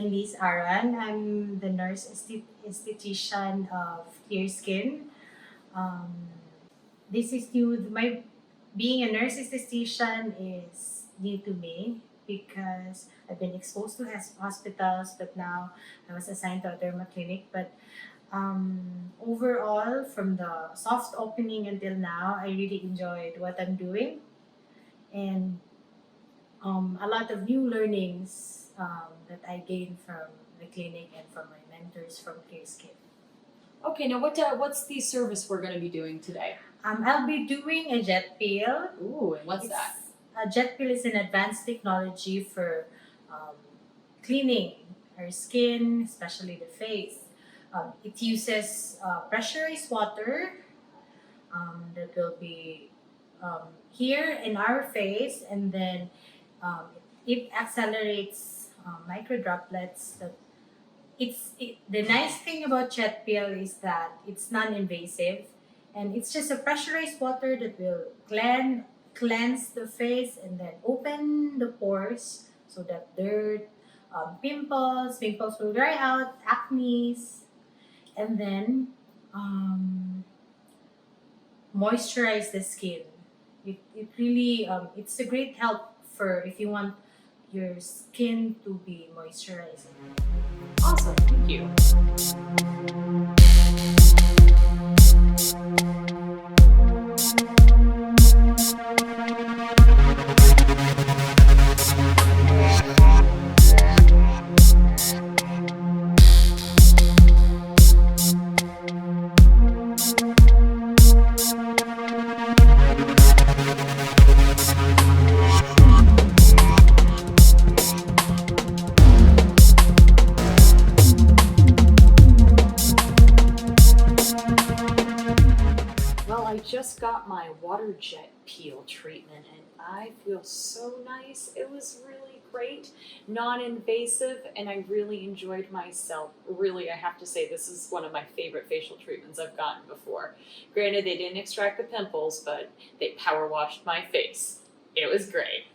name is Aran. I'm the nurse esthetician of ClearSkin. Um, this is new. My being a nurse esthetician is new to me because I've been exposed to hospitals, but now I was assigned to a derma clinic. But overall, from the soft opening until now, I really enjoyed what I'm doing, and a lot of new learnings that I gained from the clinic and from my mentors from ClearSkin. Okay, now what's the service we're going to be doing today? I'll be doing a jet peel. Ooh, and what's that? A jet peel is an advanced technology for um, cleaning our skin, especially the face. It uses pressurized water that will be here in our face, and then um, it accelerates micro droplets. The nice thing about jet peel is that it's non-invasive, and it's just a pressurized water that will cleanse the face and then open the pores so that dirt, pimples will dry out, acne's, and then um, moisturize the skin. It really it's a great help for if you want your skin to be moisturized. Awesome, thank you. Well, I just got my water jet peel treatment and I feel so nice. It was really great, non-invasive, and I really enjoyed myself. Really, I have to say this is one of my favorite facial treatments I've gotten before. Granted, they didn't extract the pimples, but they power washed my face. It was great.